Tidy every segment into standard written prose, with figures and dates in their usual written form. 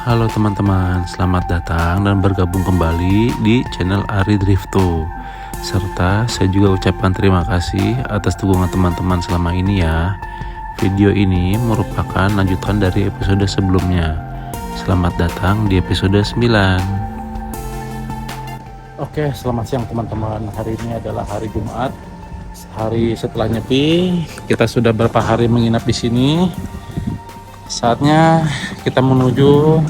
Halo teman-teman, selamat datang dan bergabung kembali di channel Ari Drifto. Serta saya juga ucapkan terima kasih atas dukungan teman-teman selama ini ya. Video ini merupakan lanjutan dari episode sebelumnya. Selamat datang di episode 9. Oke, selamat siang teman-teman. Hari ini adalah hari Jumat. Hari setelah Nyepi, kita sudah berapa hari menginap di sini. Saatnya kita menuju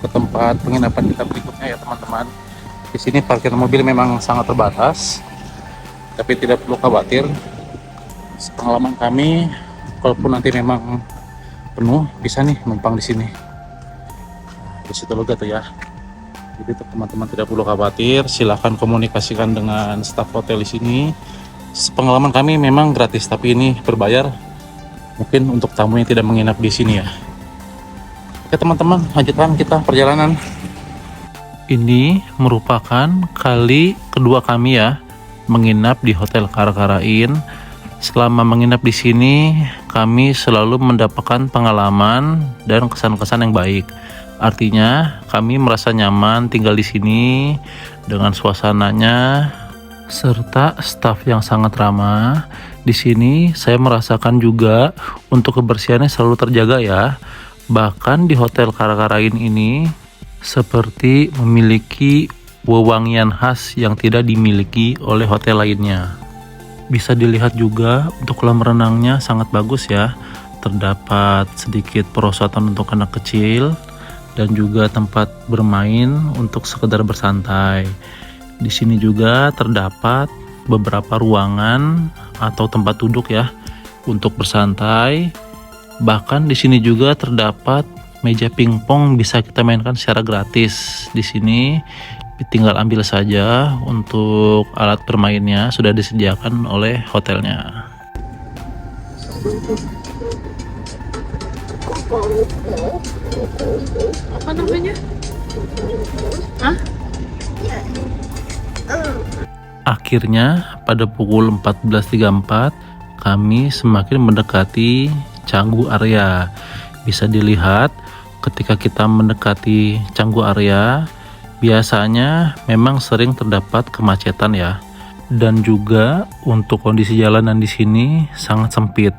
ke tempat penginapan kita berikutnya ya teman-teman. Di sini parkir mobil memang sangat terbatas, tapi tidak perlu khawatir. Pengalaman kami, kalaupun nanti memang penuh, bisa nih numpang di sini. Di situ loga tuh ya. Jadi teman-teman tidak perlu khawatir. Silahkan komunikasikan dengan staf hotel di sini. Pengalaman kami memang gratis, tapi ini berbayar. Mungkin untuk tamu yang tidak menginap di sini ya. Oke teman-teman, lanjutkan kita perjalanan. Ini merupakan kali kedua kami ya menginap di Hotel Karakarain. Selama menginap di sini, kami selalu mendapatkan pengalaman dan kesan-kesan yang baik. Artinya, kami merasa nyaman tinggal di sini dengan suasananya serta staf yang sangat ramah. Di sini saya merasakan juga untuk kebersihannya selalu terjaga ya. Bahkan di Hotel Karakarain ini seperti memiliki wewangian khas yang tidak dimiliki oleh hotel lainnya. Bisa dilihat juga untuk kolam renangnya sangat bagus ya. Terdapat sedikit perosotan untuk anak kecil dan juga tempat bermain untuk sekedar bersantai. Di sini juga terdapat beberapa ruangan atau tempat duduk ya untuk bersantai. Bahkan di sini juga terdapat meja pingpong bisa kita mainkan secara gratis. Di sini tinggal ambil saja untuk alat bermainnya sudah disediakan oleh hotelnya. Apa namanya? Hah? Akhirnya pada pukul 14.34 kami semakin mendekati Canggu Area. Bisa dilihat ketika kita mendekati Canggu Area, biasanya memang sering terdapat kemacetan ya. Dan juga untuk kondisi jalanan di sini sangat sempit.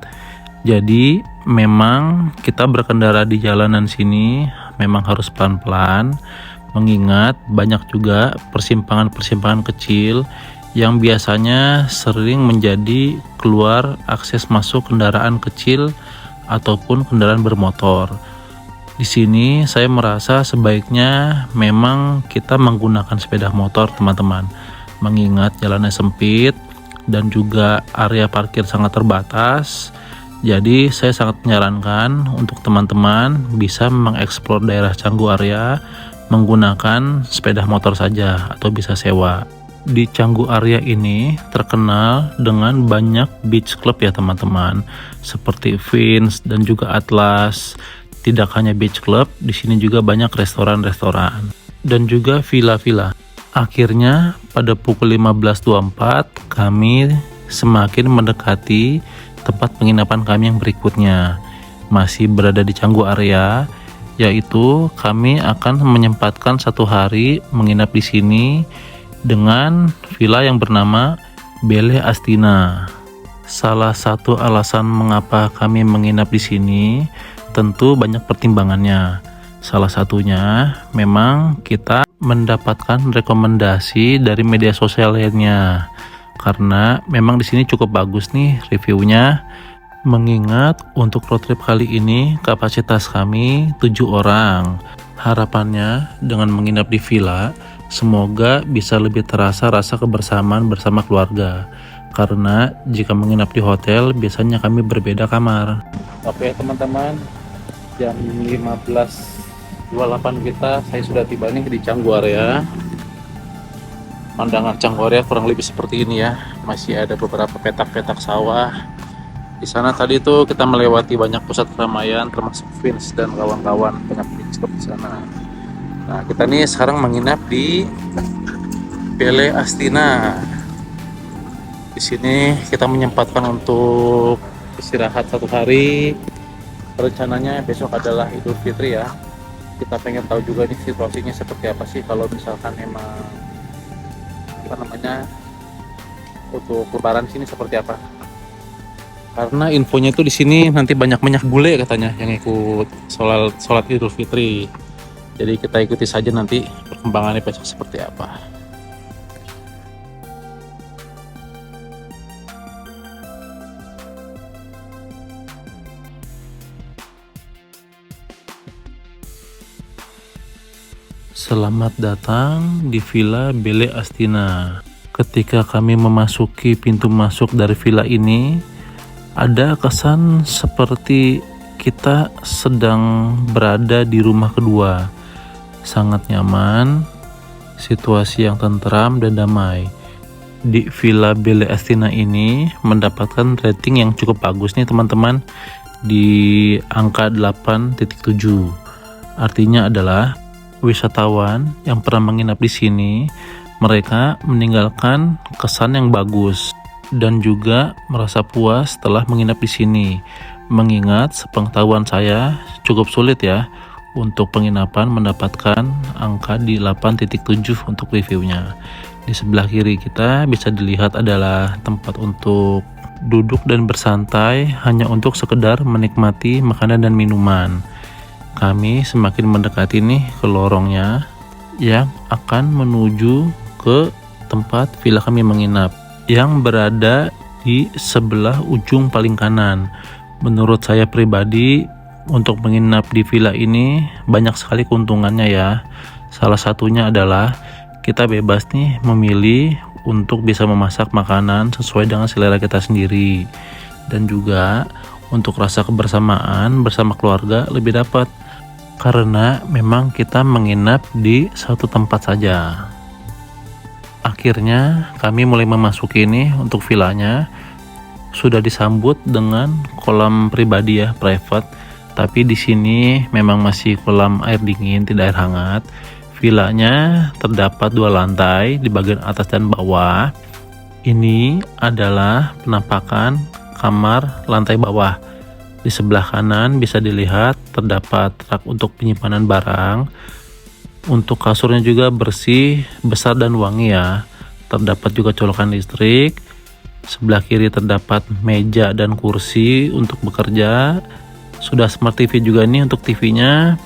Jadi memang kita berkendara di jalanan sini memang harus pelan-pelan, mengingat banyak juga persimpangan-persimpangan kecil yang biasanya sering menjadi keluar akses masuk kendaraan kecil ataupun kendaraan bermotor. Di sini saya merasa sebaiknya memang kita menggunakan sepeda motor teman-teman, mengingat jalannya sempit dan juga area parkir sangat terbatas. Jadi saya sangat menyarankan untuk teman-teman bisa mengeksplor daerah Canggu Area menggunakan sepeda motor saja atau bisa sewa. Di Canggu Area ini terkenal dengan banyak beach club ya teman-teman, seperti Vince dan juga Atlas. Tidak hanya beach club, di sini juga banyak restoran-restoran dan juga villa-villa. Akhirnya pada pukul 15.24 kami semakin mendekati tempat penginapan kami yang berikutnya. Masih berada di Canggu Area, yaitu kami akan menyempatkan satu hari menginap di sini dengan villa yang bernama Bele Astina. Salah satu alasan mengapa kami menginap di sini tentu banyak pertimbangannya. Salah satunya memang kita mendapatkan rekomendasi dari media sosial lainnya. Karena memang di sini cukup bagus nih reviewnya. Mengingat untuk road trip kali ini kapasitas kami 7 orang. Harapannya dengan menginap di villa, semoga bisa lebih terasa rasa kebersamaan bersama keluarga. Karena jika menginap di hotel, biasanya kami berbeda kamar. Oke teman-teman, jam 15.28 saya sudah tiba nih di Canggu Area. Pandangan Canggu Area kurang lebih seperti ini ya. Masih ada beberapa petak-petak sawah. Di sana tadi tuh kita melewati banyak pusat keramaian termasuk Vince dan kawan-kawan, banyak beach club di sana. Nah, kita nih sekarang menginap di Bele Astina. Di sini kita menyempatkan untuk istirahat satu hari. Rencananya besok adalah Idul Fitri ya. kita pengen tahu juga nih situasinya seperti apa sih kalau misalkan emang untuk lebaran sini seperti apa. Karena infonya itu di sini nanti banyak bule katanya yang ikut sholat Idul Fitri. Jadi kita ikuti saja nanti perkembangannya besok seperti apa. Selamat datang di Villa Bele Astina. Ketika kami memasuki pintu masuk dari villa ini, ada kesan seperti kita sedang berada di rumah kedua. Sangat nyaman, situasi yang tentram dan damai. Di Villa Bele Astina ini mendapatkan rating yang cukup bagus nih teman-teman, di angka 8.7. Artinya adalah wisatawan yang pernah menginap di sini, mereka meninggalkan kesan yang bagus dan juga merasa puas setelah menginap di sini. Mengingat sepengetahuan saya cukup sulit ya untuk penginapan mendapatkan angka di 8.7 untuk reviewnya. Di sebelah kiri kita bisa dilihat adalah tempat untuk duduk dan bersantai hanya untuk sekedar menikmati makanan dan minuman. Kami semakin mendekati nih ke lorongnya yang akan menuju ke tempat villa kami menginap yang berada di sebelah ujung paling kanan. Menurut saya pribadi, untuk menginap di villa ini banyak sekali keuntungannya ya. Salah satunya adalah kita bebas nih memilih untuk bisa memasak makanan sesuai dengan selera kita sendiri. Dan juga untuk rasa kebersamaan bersama keluarga lebih dapat, karena memang kita menginap di satu tempat saja. Akhirnya kami mulai memasuki ini untuk villanya. Sudah disambut dengan kolam pribadi ya, private. Tapi di sini memang masih kolam air dingin, tidak air hangat. Villanya terdapat 2 lantai di bagian atas dan bawah. Ini adalah penampakan kamar lantai bawah. Di sebelah kanan bisa dilihat terdapat rak untuk penyimpanan barang. Untuk kasurnya juga bersih, besar dan wangi ya. Terdapat juga colokan listrik. Sebelah kiri terdapat meja dan kursi untuk bekerja. Sudah smart TV juga nih untuk TV-nya.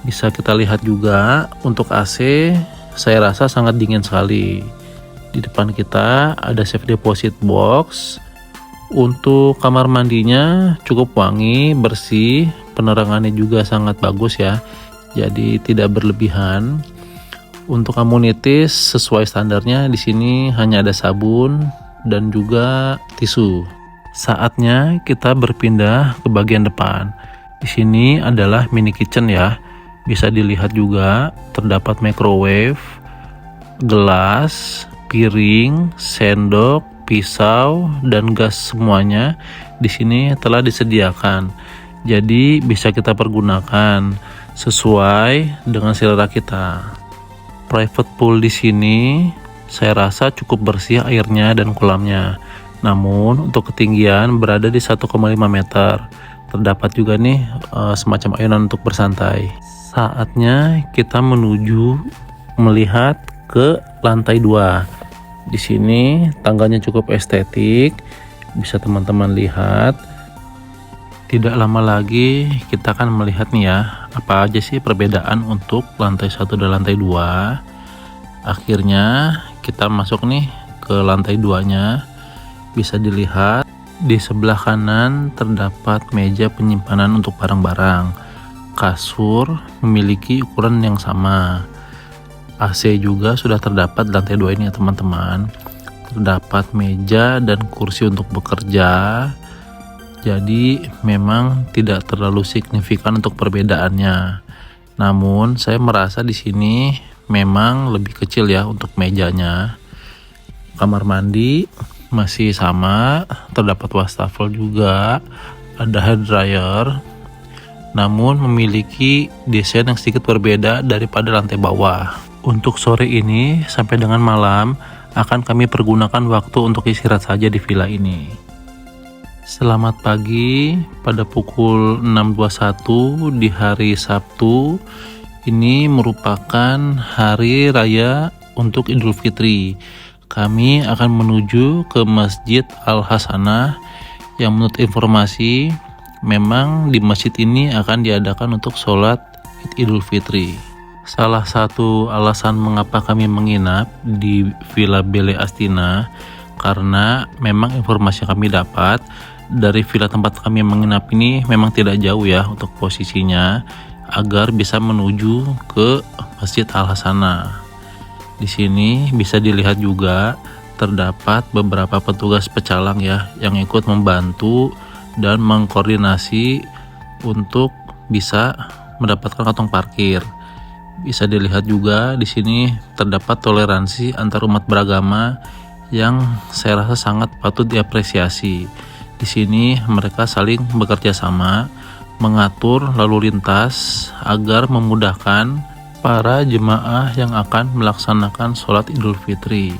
Bisa kita lihat juga untuk AC, saya rasa sangat dingin sekali. Di depan kita ada safe deposit box. Untuk kamar mandinya cukup wangi, bersih, penerangannya juga sangat bagus ya. Jadi tidak berlebihan. Untuk amenities sesuai standarnya di sini hanya ada sabun dan juga tisu. Saatnya kita berpindah ke bagian depan. Di sini adalah mini kitchen ya. Bisa dilihat juga terdapat microwave, gelas, piring, sendok, pisau dan gas semuanya di sini telah disediakan. Jadi bisa kita pergunakan sesuai dengan selera kita. Private pool di sini saya rasa cukup bersih airnya dan kolamnya. Namun untuk ketinggian berada di 1,5 meter. Terdapat juga nih semacam ayunan untuk bersantai. Saatnya kita menuju melihat ke lantai 2. Di sini tangganya cukup estetik, bisa teman-teman lihat. Tidak lama lagi kita akan melihat nih ya, apa aja sih perbedaan untuk lantai 1 dan lantai 2. Akhirnya kita masuk nih ke lantai 2-nya. Bisa dilihat di sebelah kanan terdapat meja penyimpanan untuk barang-barang. Kasur memiliki ukuran yang sama. AC juga sudah terdapat di lantai 2 ini ya teman-teman. Terdapat meja dan kursi untuk bekerja. Jadi memang tidak terlalu signifikan untuk perbedaannya. Namun saya merasa di sini memang lebih kecil ya untuk mejanya. Kamar mandi masih sama, terdapat wastafel juga, ada hair dryer. Namun memiliki desain yang sedikit berbeda daripada lantai bawah. Untuk sore ini sampai dengan malam akan kami pergunakan waktu untuk istirahat saja di villa ini. Selamat pagi pada pukul 6.21 di hari Sabtu. Ini merupakan hari raya untuk Idul Fitri. Kami akan menuju ke Masjid Al-Hasanah yang menurut informasi memang di masjid ini akan diadakan untuk sholat Idul Fitri. Salah satu alasan mengapa kami menginap di Villa Bele Astina karena memang informasi yang kami dapat dari villa tempat kami menginap ini memang tidak jauh ya untuk posisinya agar bisa menuju ke Masjid Al-Hasanah. Di sini bisa dilihat juga terdapat beberapa petugas pecalang ya yang ikut membantu dan mengkoordinasi untuk bisa mendapatkan kantong parkir. Bisa dilihat juga di sini terdapat toleransi antar umat beragama yang saya rasa sangat patut diapresiasi. Di sini mereka saling bekerja sama mengatur lalu lintas agar memudahkan para jemaah yang akan melaksanakan sholat Idul Fitri.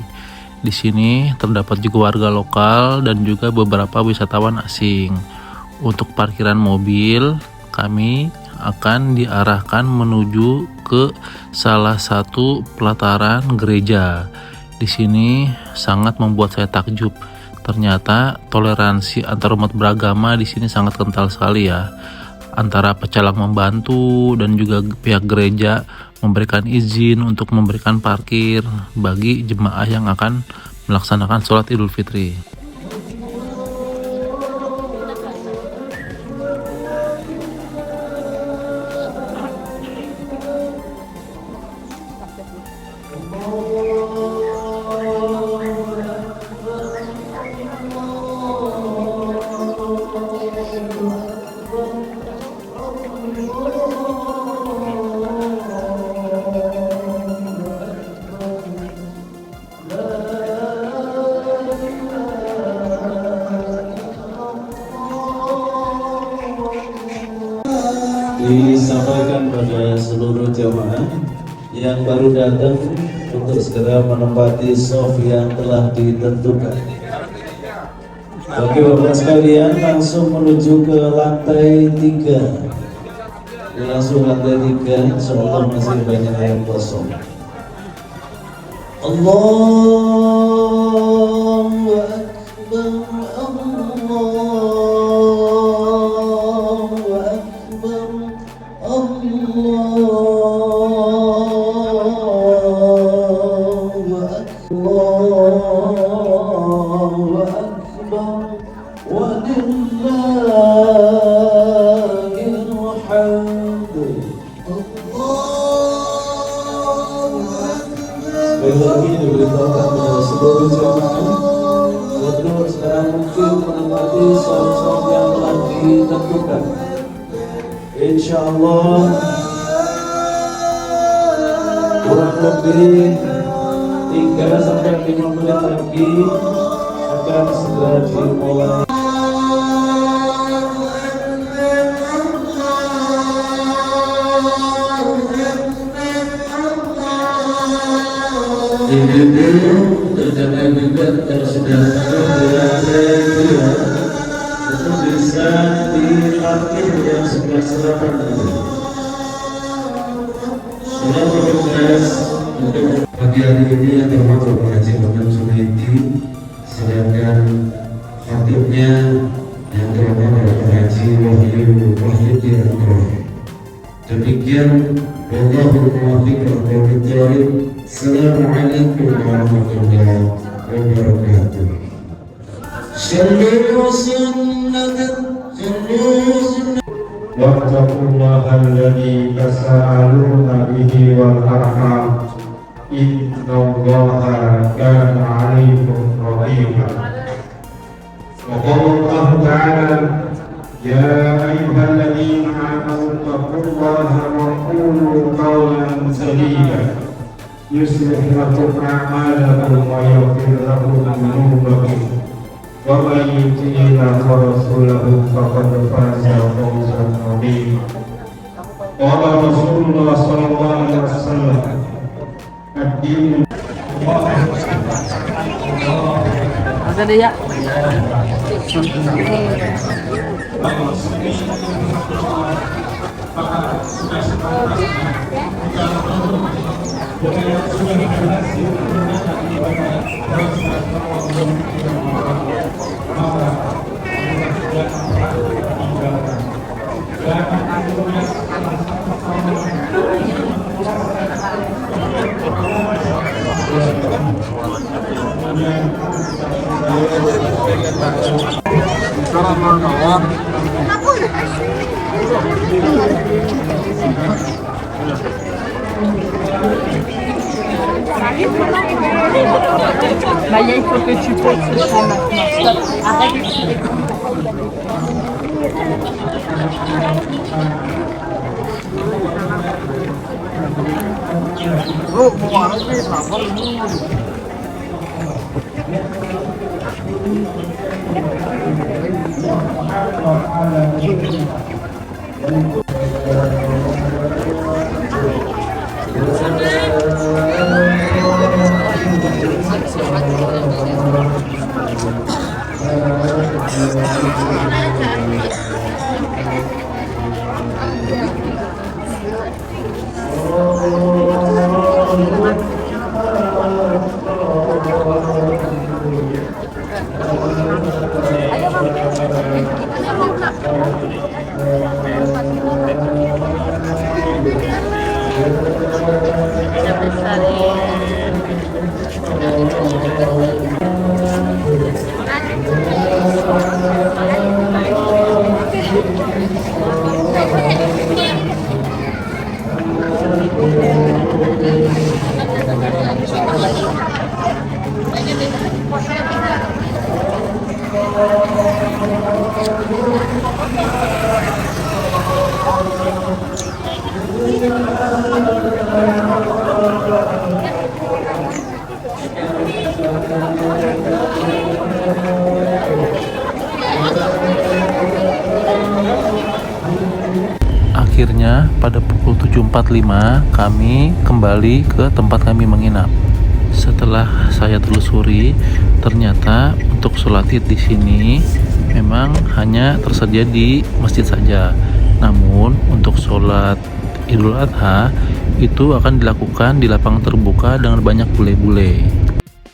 Di sini terdapat juga warga lokal dan juga beberapa wisatawan asing. Untuk parkiran mobil, kami akan diarahkan menuju ke salah satu pelataran gereja. Di sini sangat membuat saya takjub. Ternyata toleransi antar umat beragama di sini sangat kental sekali ya. Antara pecalang membantu dan juga pihak gereja memberikan izin untuk memberikan parkir bagi jemaah yang akan melaksanakan sholat Idul Fitri. Disampaikan pada seluruh jamaah yang baru datang untuk segera menempati shaf yang telah ditentukan. Bagi bapak sekalian langsung menuju ke lantai 3. Langsung lantai 3, insyaallah masih banyak yang kosong. Allahu Akbar, Allahu Akbar, Allahu Akbar, walillahil hamd. Sekali lagi diberitahukan kepada seluruh jemaah untuk sekarang mungkin menempati shaf-shaf yang telah ditentukan. Insyaallah kurang lebih 3-5 menit lagi akan segera dimulai. Ibu-ibu dan kakak yang sudah berada itu bisa diparkir yang sebelah selatan. Sudah bertugas untuk pagi hari ini yang termasuk Haji Bapak Sunaidi, sedangkan khatibnya yang terhormat Bapak Haji Wahyudi. Demikian, wallahul muwaffiq ila aqwamit. Assalamualaikum warahmatullahi wabarakatuh. Sallu sunnatan wattaqullaha alladzi tasaaluna bihi wal arham innallaha kana 'alaikum raqiba. Wa qala Allah ta'ala ya ayyuhalladzina amanu taqullaha wa qulu qawlan sadida yuslih lakum a'malakum wa yaghfir lakum dhunubakum wa man yuti'illah wa rasulahu faqad faza fawzan 'azima. Qala Rasulullah sallallahu alaihi wasallam ad-din Ada dia. Maya, il faut que tu poses ce chat maintenant. Stop. Arrête. Akhirnya pada pukul 7.45 kami kembali ke tempat kami menginap. Setelah saya telusuri, ternyata untuk sholat Id di sini memang hanya tersedia di masjid saja. Namun untuk sholat Idul Adha itu akan dilakukan di lapangan terbuka dengan banyak bule-bule.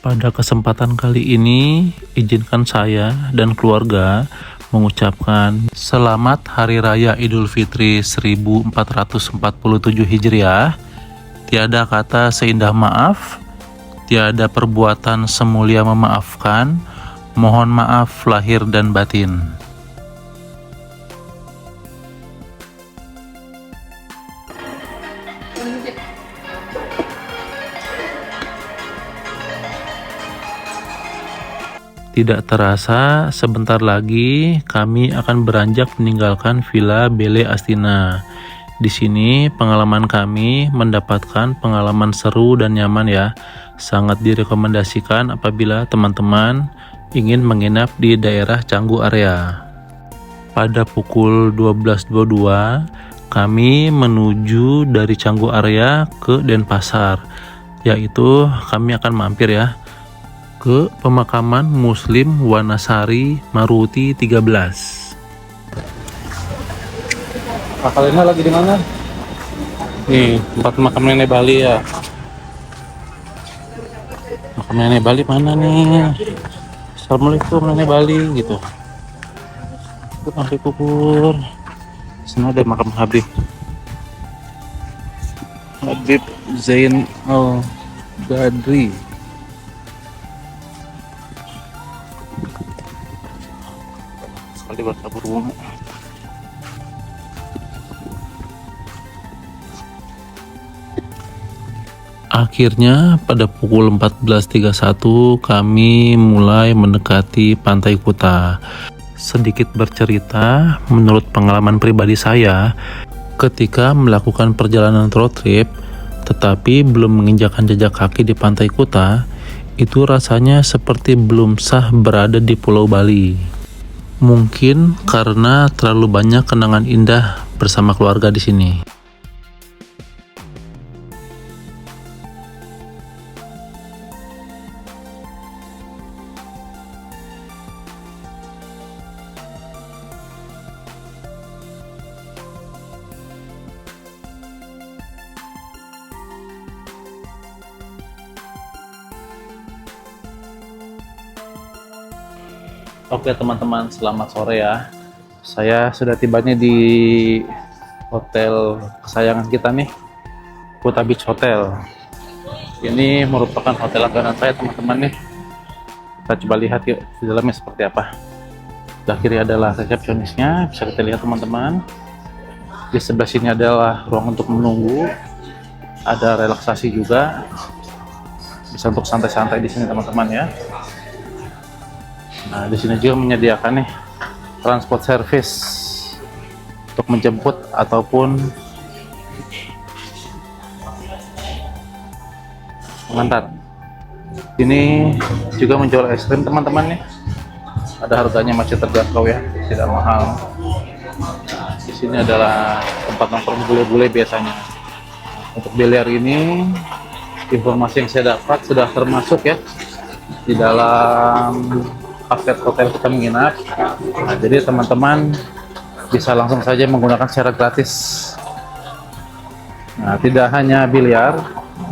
Pada kesempatan kali ini, izinkan saya dan keluarga mengucapkan Selamat Hari Raya Idul Fitri 1447 Hijriah. Tiada kata seindah maaf, tiada perbuatan semulia memaafkan. Mohon maaf lahir dan batin. Tidak terasa, sebentar lagi kami akan beranjak meninggalkan Villa Bele Astina. Di sini pengalaman kami mendapatkan pengalaman seru dan nyaman ya. Sangat direkomendasikan apabila teman-teman ingin menginap di daerah Canggu area. Pada pukul 12.22 kami menuju dari Canggu area ke Denpasar, yaitu kami akan mampir ya ke pemakaman Muslim Wanasari Maruti 13. Kalian lagi di mana? Nih, tempat makam nenek Bali ya. Makam nenek Bali mana nih? Assalamualaikum nenek Bali gitu. Sampai kubur. Sana ada makam Habib Zain Al Badri. Sekali bertabur bunga. Akhirnya pada pukul 14.31 kami mulai mendekati Pantai Kuta. Sedikit bercerita, menurut pengalaman pribadi saya, ketika melakukan perjalanan road trip, tetapi belum menginjakan jejak kaki di Pantai Kuta, itu rasanya seperti belum sah berada di Pulau Bali. Mungkin karena terlalu banyak kenangan indah bersama keluarga di sini. Oke teman-teman, selamat sore ya. Saya sudah tibanya di hotel kesayangan kita nih, Kuta Beach Hotel. Ini merupakan hotel langganan saya teman-teman nih. Kita coba lihat yuk di dalamnya seperti apa. Sebelah kiri adalah resepsionisnya, bisa kita lihat teman-teman. Di sebelah sini adalah ruang untuk menunggu. Ada relaksasi juga. Bisa untuk santai-santai di sini teman-teman ya. Nah, di sini juga menyediakan nih transport service untuk menjemput ataupun mengantar. Ini juga menjual es krim teman-teman nih. Ada harganya masih terjangkau ya, tidak mahal. Di sini adalah tempat nongkrong bule-bule biasanya. Untuk biliar ini, informasi yang saya dapat sudah termasuk ya di dalam paket hotel kita menginap. Nah, jadi teman-teman bisa langsung saja menggunakan secara gratis. Nah, tidak hanya biliar,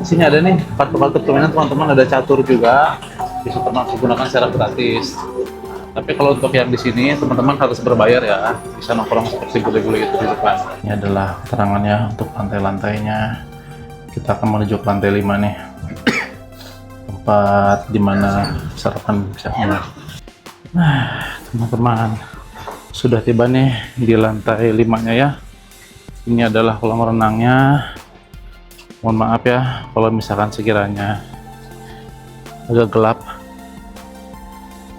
di sini ada nih kartu-kartu permainan teman-teman, ada catur juga, bisa termasuk gunakan secara gratis. Tapi kalau untuk yang di sini teman-teman harus berbayar ya, bisa nongkrong seperti bule-bule itu di depan. Ini adalah keterangannya untuk lantai-lantainya. Kita akan menuju ke lantai 5 nih, tempat dimana sarapan bisa mulai. Nah teman-teman, sudah tiba nih di lantai 5-nya ya. Ini adalah kolam renangnya. Mohon maaf ya kalau misalkan sekiranya agak gelap,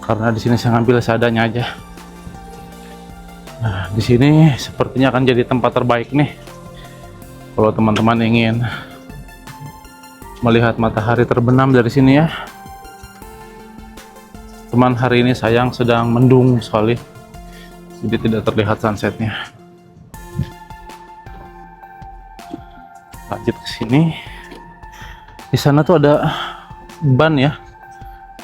karena di sini saya ngambil seadanya aja. Nah, di sini sepertinya akan jadi tempat terbaik nih kalau teman-teman ingin melihat matahari terbenam dari sini ya. Teman, hari ini sayang sedang mendung sekali, jadi tidak terlihat sunsetnya. Lanjut ke sini. Di sana tuh ada ban ya.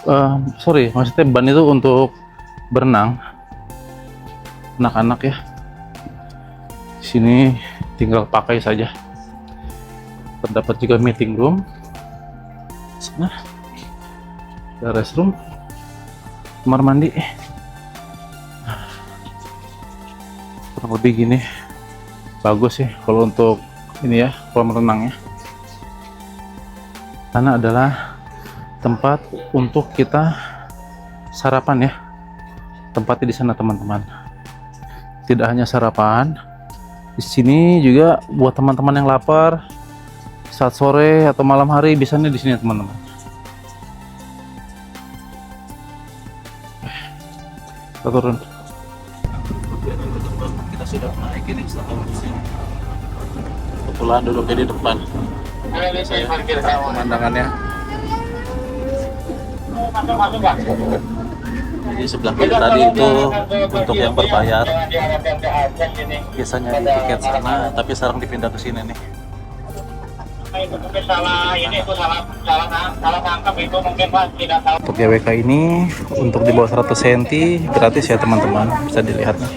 Maksudnya ban itu untuk berenang anak-anak ya. Di sini tinggal pakai saja. Terdapat juga meeting room. Sana ada restroom, kamar mandi. Kurang lebih gini, bagus sih kalau untuk ini ya, kolam renangnya. Sana adalah tempat untuk kita sarapan ya. Tempatnya di sana teman-teman. Tidak hanya sarapan, di sini juga buat teman-teman yang lapar saat sore atau malam hari, bisa nih di sini teman-teman. Kita turun. Kita sudah naik ini setelah di sini. Kebetulan duduknya di depan. Pemandangannya. Di sebelah kiri tadi itu untuk yang berbayar, biasanya di tiket sana, tapi sekarang dipindah ke sini nih. Untuk GWK ini untuk di bawah 100 cm gratis ya teman-teman, bisa dilihat nih.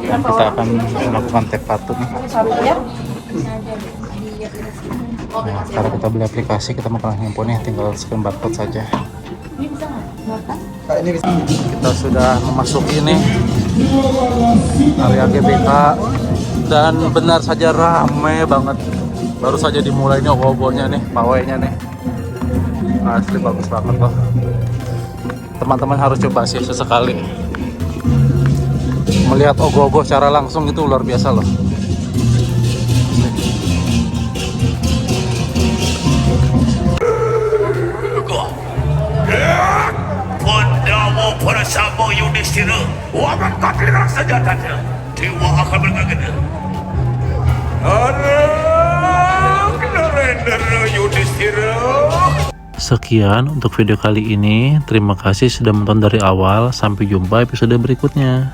Dan kita akan melakukan tap patung nih. Nah, karena kita beli aplikasi, kita mau handphone nih, tinggal scan barcode saja. Kita sudah memasuki nih area GBK dan benar saja ramai banget. Baru saja dimulai nih ogoh-ogohnya nih, pawainya nih. Asli bagus banget loh. Teman-teman harus coba sih sesekali. Melihat ogoh-ogoh secara langsung itu luar biasa loh. Pandawa para sama Yudhistira, angkatlah senjatanya. Dewa akan bergegana. Narendra Yudhistira. Sekian untuk video kali ini. Terima kasih sudah menonton dari awal. Sampai jumpa episode berikutnya.